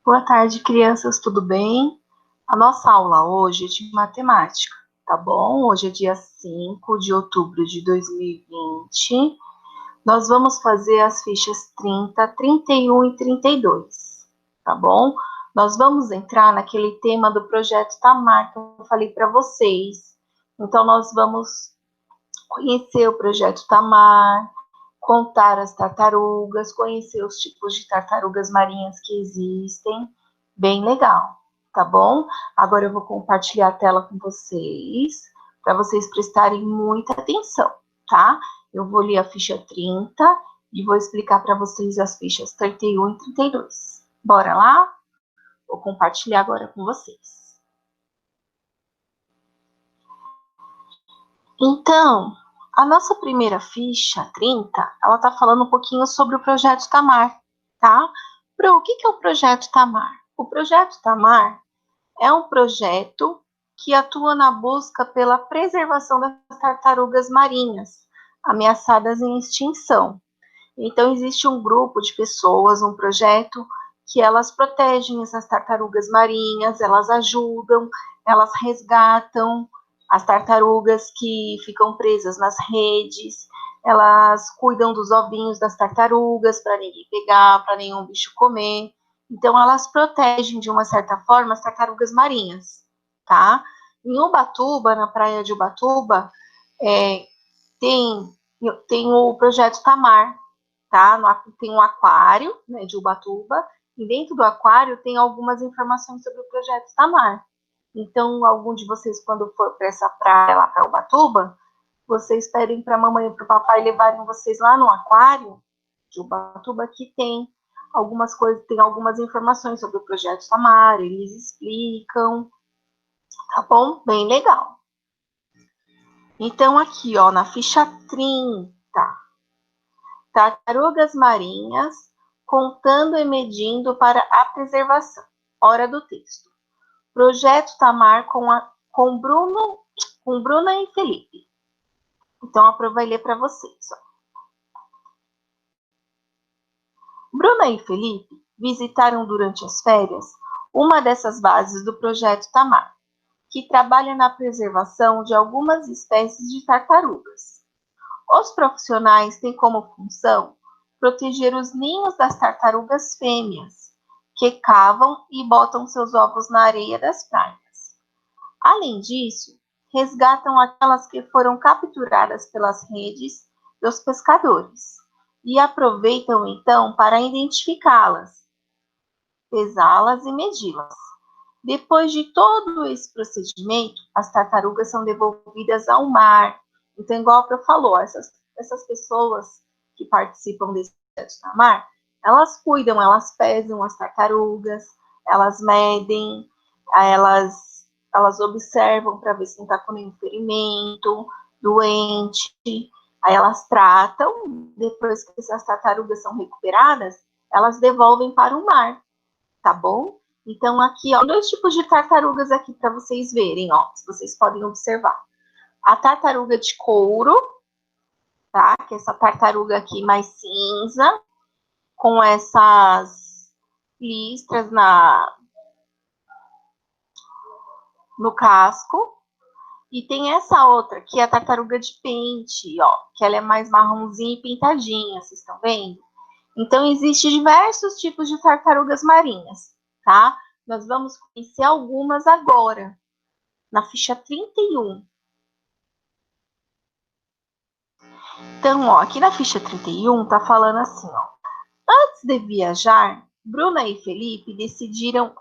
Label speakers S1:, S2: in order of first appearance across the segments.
S1: Boa tarde, crianças, tudo bem? A nossa aula hoje é de matemática, tá bom? Hoje é dia 5 de outubro de 2020. Nós vamos fazer as fichas 30, 31 e 32, tá bom? Nós vamos entrar naquele tema do projeto Tamar que eu falei para vocês. Então, nós vamos conhecer o projeto Tamar, contar as tartarugas, conhecer os tipos de tartarugas marinhas que existem. Bem legal, tá bom? Agora eu vou compartilhar a tela com vocês, para vocês prestarem muita atenção, tá? Eu vou ler a ficha 30 e vou explicar para vocês as fichas 31 e 32. Bora lá? Vou compartilhar agora com vocês. Então, a nossa primeira ficha, 30, ela está falando um pouquinho sobre o projeto Tamar, tá? O que é o projeto Tamar? O projeto Tamar é um projeto que atua na busca pela preservação das tartarugas marinhas ameaçadas em extinção. Então, existe um grupo de pessoas, um projeto que elas protegem essas tartarugas marinhas, elas ajudam, elas resgatam as tartarugas que ficam presas nas redes, elas cuidam dos ovinhos das tartarugas para ninguém pegar, para nenhum bicho comer. Então, elas protegem, de uma certa forma, as tartarugas marinhas, tá? Em Ubatuba, na praia de Ubatuba, tem, tem o projeto Tamar, tá? Tem um aquário, né, de Ubatuba, e dentro do aquário tem algumas informações sobre o projeto Tamar. Então, algum de vocês, quando for para essa praia lá para Ubatuba, vocês pedem para a mamãe e para o papai levarem vocês lá no aquário de Ubatuba, que tem algumas coisas, tem algumas informações sobre o projeto Tamar, eles explicam, tá bom? Bem legal. Então, aqui, ó, na ficha 30, tartarugas marinhas, contando e medindo para a preservação. Hora do texto. Projeto Tamar com Bruna e Felipe. Então, a Pro vai ler para vocês. Ó. Bruna e Felipe visitaram durante as férias uma dessas bases do Projeto Tamar, que trabalha na preservação de algumas espécies de tartarugas. Os profissionais têm como função proteger os ninhos das tartarugas fêmeas, que cavam e botam seus ovos na areia das praias. Além disso, resgatam aquelas que foram capturadas pelas redes dos pescadores e aproveitam então para identificá-las, pesá-las e medi-las. Depois de todo esse procedimento, as tartarugas são devolvidas ao mar. Então, igual a Pro falou, essas pessoas que participam desse projeto na mar, elas cuidam, elas pesam as tartarugas, elas medem, elas observam para ver se não está com nenhum ferimento, doente, aí elas tratam, depois que essas tartarugas são recuperadas, elas devolvem para o mar, tá bom? Então, aqui, ó, dois tipos de tartarugas aqui para vocês verem, ó, se vocês podem observar. A tartaruga de couro, tá? Que é essa tartaruga aqui mais cinza, com essas listras no casco. E tem essa outra, que é a tartaruga de pente, ó, que ela é mais marronzinha e pintadinha, vocês estão vendo? Então, existem diversos tipos de tartarugas marinhas, tá? Nós vamos conhecer algumas agora, na ficha 31. Então, ó, aqui na ficha 31 tá falando assim, ó. Antes de viajar, Bruna e Felipe decidiram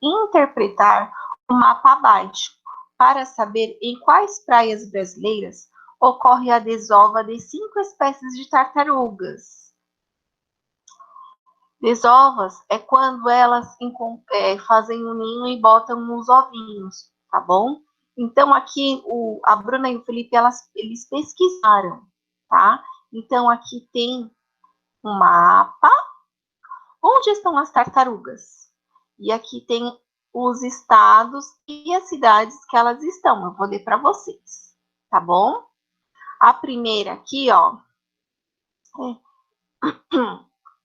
S1: interpretar o mapa abaixo para saber em quais praias brasileiras ocorre a desova de 5 espécies de tartarugas. Desovas é quando elas fazem um ninho e botam os ovinhos, tá bom? Então, aqui, a Bruna e o Felipe, eles pesquisaram, tá? Então, aqui tem um mapa. Onde estão as tartarugas? E aqui tem os estados e as cidades que elas estão. Eu vou ler para vocês, tá bom? A primeira aqui, ó,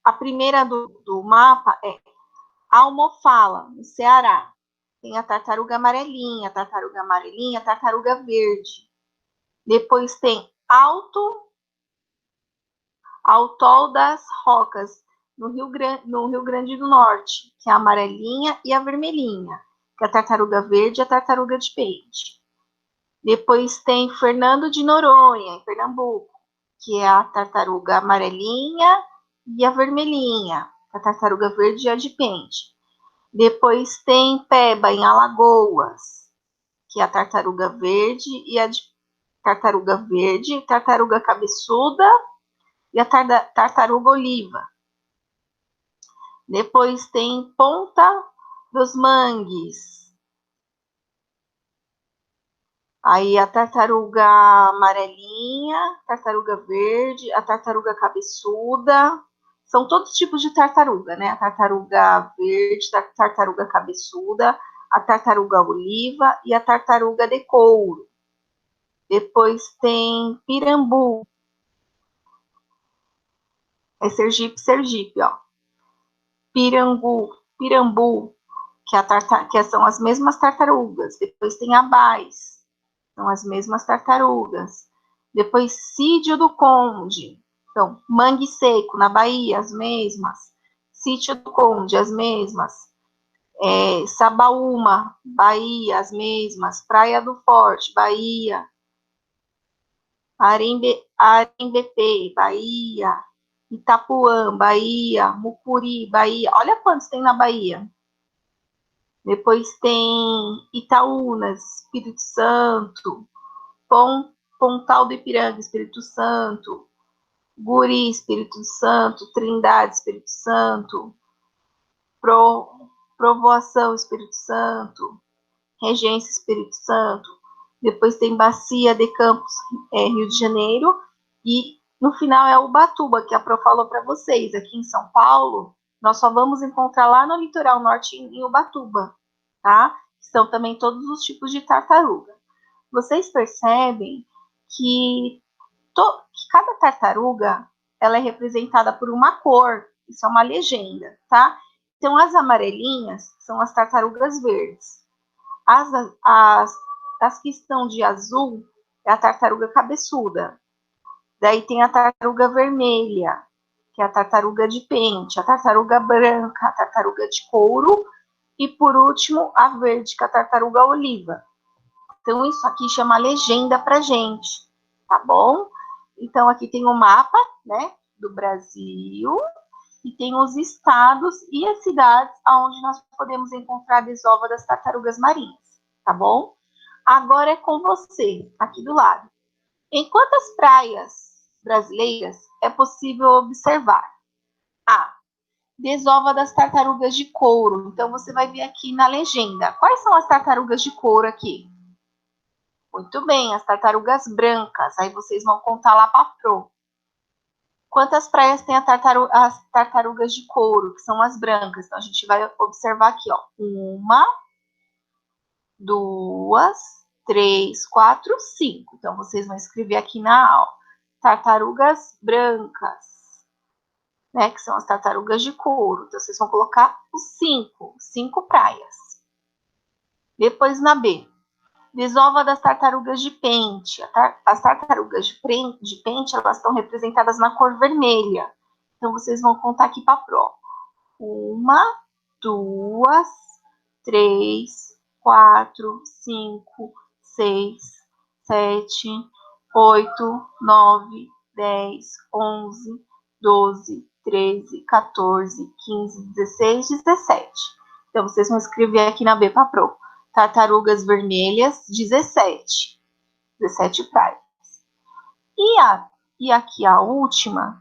S1: A primeira do mapa é Almofala, no Ceará. Tem a tartaruga amarelinha, a tartaruga verde. Depois tem Altol das Rocas, no Rio Grande do Norte, que é a amarelinha e a vermelhinha, que é a tartaruga verde e a tartaruga de peixe. Depois tem Fernando de Noronha, em Pernambuco, que é a tartaruga amarelinha e a vermelhinha, a tartaruga verde e a de pente. Depois tem Peba, em Alagoas, que é a tartaruga verde e a de tartaruga verde, tartaruga cabeçuda e a tartaruga oliva. Depois tem Ponta dos Mangues. Aí a tartaruga amarelinha, tartaruga verde, a tartaruga cabeçuda. São todos tipos de tartaruga, né? A tartaruga verde, a tartaruga cabeçuda, a tartaruga oliva e a tartaruga de couro. Depois tem Pirambu. É Sergipe, ó. Pirambu, que são as mesmas tartarugas. Depois tem Abais, são as mesmas tartarugas. Depois Sítio do Conde, então Mangue Seco, na Bahia, as mesmas. Sítio do Conde, as mesmas. Sabaúma, Bahia, as mesmas. Praia do Forte, Bahia. Arembepe, Bahia. Itapuã, Bahia. Mucuri, Bahia. Olha quantos tem na Bahia. Depois tem Itaúnas, Espírito Santo. Pontal do Ipiranga, Espírito Santo. Guri, Espírito Santo. Trindade, Espírito Santo. Provoação, Espírito Santo. Regência, Espírito Santo. Depois tem Bacia de Campos, Rio de Janeiro. E no final é Ubatuba, que a Pro falou para vocês. Aqui em São Paulo, nós só vamos encontrar lá no litoral norte, em Ubatuba, tá? São também todos os tipos de tartaruga. Vocês percebem que cada tartaruga ela é representada por uma cor. Isso é uma legenda, tá? Então, as amarelinhas são as tartarugas verdes. As que estão de azul é a tartaruga cabeçuda. Daí tem a tartaruga vermelha, que é a tartaruga de pente, a tartaruga branca, a tartaruga de couro e, por último, a verde, que é a tartaruga oliva. Então, isso aqui chama legenda pra gente, tá bom? Então, aqui tem o mapa, né, do Brasil e tem os estados e as cidades onde nós podemos encontrar a desova das tartarugas marinhas, tá bom? Agora é com você, aqui do lado. Em quantas praias brasileiras é possível observar? A. Desova das tartarugas de couro. Então, você vai ver aqui na legenda. Quais são as tartarugas de couro aqui? Muito bem, as tartarugas brancas. Aí vocês vão contar lá para a Pro. Quantas praias tem as tartarugas de couro, que são as brancas? Então, a gente vai observar aqui, ó. 1, 2, 3, 4, 5. Então, vocês vão escrever aqui na aula. Tartarugas brancas, né? Que são as tartarugas de couro. Então, vocês vão colocar os 5 praias. Depois, na B. Desova das tartarugas de pente. As tartarugas de pente, elas estão representadas na cor vermelha. Então, vocês vão contar aqui para a Pro. 1, 2, 3, 4, 5, 6, 7, 8, 9, 10, 11, 12, 13, 14, 15, 16, 17. Então, vocês vão escrever aqui na B para a Pro. Tartarugas vermelhas, 17. 17 praias. E aqui a última,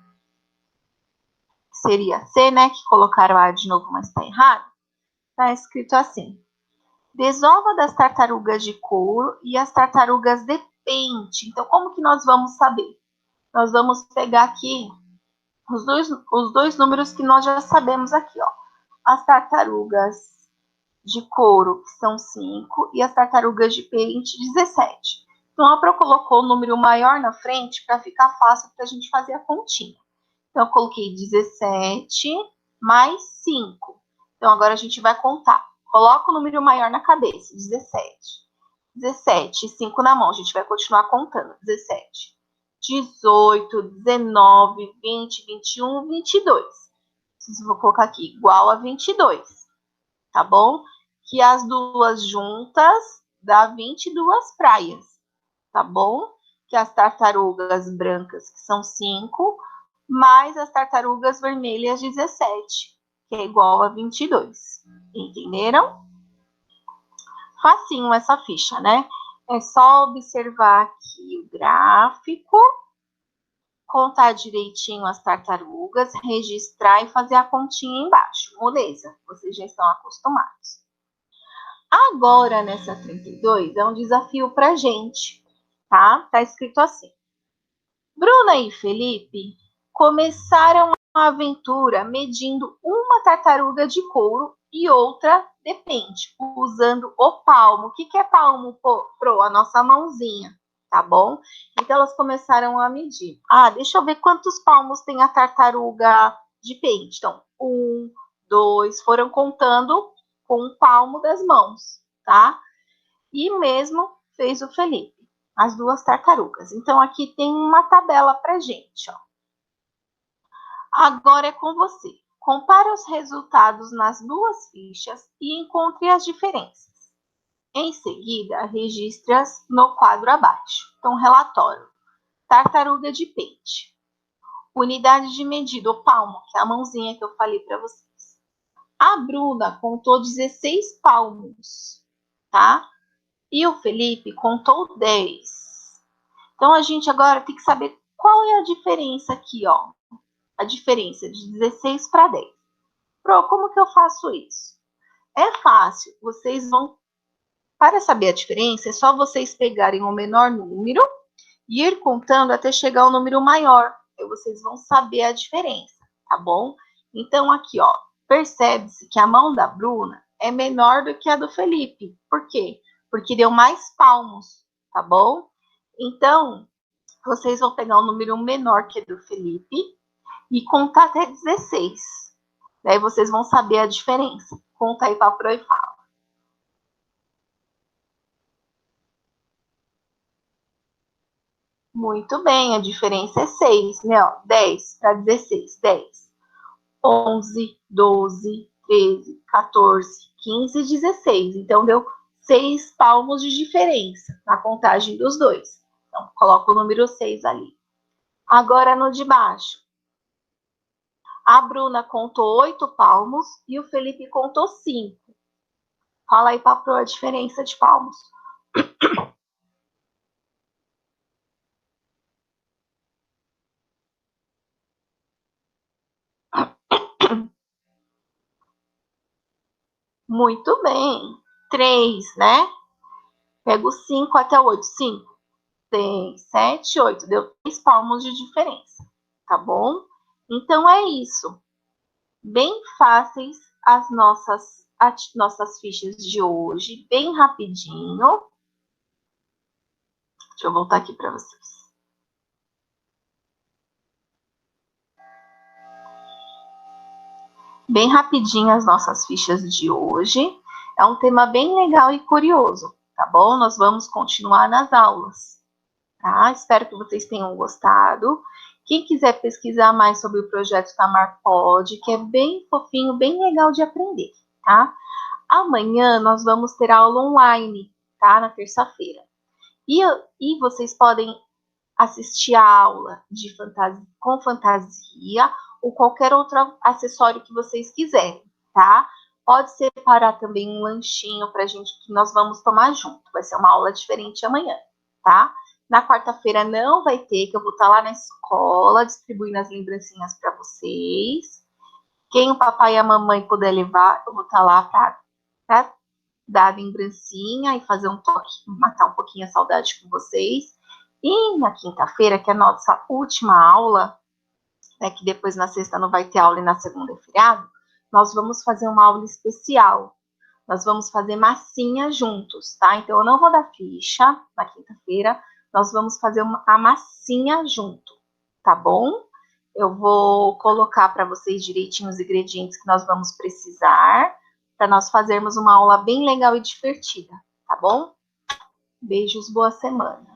S1: seria C, né? Que colocaram A de novo, mas está errado. Está escrito assim. Desova das tartarugas de couro e as tartarugas de pente. Então, como que nós vamos saber? Nós vamos pegar aqui os dois números que nós já sabemos aqui, ó. As tartarugas de couro, que são 5, e as tartarugas de pente, 17. Então, a Pro colocou o número maior na frente para ficar fácil para a gente fazer a continha. Então, eu coloquei 17 mais 5. Então, agora a gente vai contar. Coloca o número maior na cabeça, 17. 17, 5 na mão, a gente vai continuar contando. 17, 18, 19, 20, 21, 22. Vou colocar aqui, igual a 22, tá bom? Que as duas juntas dá 22 praias, tá bom? Que as tartarugas brancas, que são 5, mais as tartarugas vermelhas, 17, que é igual a 22. Entenderam? Facinho essa ficha, né? É só observar aqui o gráfico, contar direitinho as tartarugas, registrar e fazer a continha embaixo. Moleza, vocês já estão acostumados. Agora, nessa 32, é um desafio pra gente, tá? Tá escrito assim. Bruna e Felipe começaram a aventura medindo uma tartaruga de couro e outra de pente, usando o palmo. O que é palmo, Pro? A nossa mãozinha, tá bom? Então, elas começaram a medir. Deixa eu ver quantos palmos tem a tartaruga de pente. Então, 1, 2, foram contando com o palmo das mãos, tá? E mesmo fez o Felipe, as duas tartarugas. Então, aqui tem uma tabela pra gente, ó. Agora é com você. Compare os resultados nas duas fichas e encontre as diferenças. Em seguida, registre-as no quadro abaixo. Então, relatório. Tartaruga de pente. Unidade de medida, o palmo, que é a mãozinha que eu falei para vocês. A Bruna contou 16 palmos, tá? E o Felipe contou 10. Então, a gente agora tem que saber qual é a diferença aqui, ó. A diferença de 16 para 10. Pro, como que eu faço isso? É fácil. Vocês vão... Para saber a diferença, é só vocês pegarem o menor número e ir contando até chegar ao número maior. Aí vocês vão saber a diferença, tá bom? Então, aqui, ó. Percebe-se que a mão da Bruna é menor do que a do Felipe. Por quê? Porque deu mais palmos, tá bom? Então, vocês vão pegar um número menor que o do Felipe e contar até 16. Daí vocês vão saber a diferença. Conta aí para Pro e fala. Muito bem, a diferença é 6, né? Ó, 10 para 16, 10. 11, 12, 13, 14, 15, 16. Então, deu 6 palmos de diferença na contagem dos dois. Então, coloca o número 6 ali. Agora, no de baixo. A Bruna contou 8 palmos e o Felipe contou 5. Fala aí, Papo, a diferença de palmos. Muito bem. 3, né? Pega o 5 até o 8. 5, 6, 7, 8. Deu 3 palmos de diferença. Tá bom? Então, é isso. Bem fáceis as nossas fichas de hoje. Bem rapidinho. Deixa eu voltar aqui para vocês. Bem rapidinho as nossas fichas de hoje. É um tema bem legal e curioso, tá bom? Nós vamos continuar nas aulas, tá? Espero que vocês tenham gostado. Quem quiser pesquisar mais sobre o projeto Tamar pode, que é bem fofinho, bem legal de aprender, tá? Amanhã nós vamos ter aula online, tá? Na terça-feira. E vocês podem assistir a aula de fantasia, com fantasia ou qualquer outro acessório que vocês quiserem, tá? Pode separar também um lanchinho pra gente que nós vamos tomar junto. Vai ser uma aula diferente amanhã, tá? Na quarta-feira não vai ter, que eu vou estar lá na escola distribuindo as lembrancinhas para vocês. Quem o papai e a mamãe puder levar, eu vou estar lá para dar a lembrancinha e fazer um toque, matar um pouquinho a saudade com vocês. E na quinta-feira, que é a nossa última aula, né, que depois na sexta não vai ter aula e na segunda é feriado, nós vamos fazer uma aula especial. Nós vamos fazer massinha juntos, tá? Então, eu não vou dar ficha na quinta-feira, nós vamos fazer a massinha junto, tá bom? Eu vou colocar para vocês direitinho os ingredientes que nós vamos precisar para nós fazermos uma aula bem legal e divertida, tá bom? Beijos, boa semana.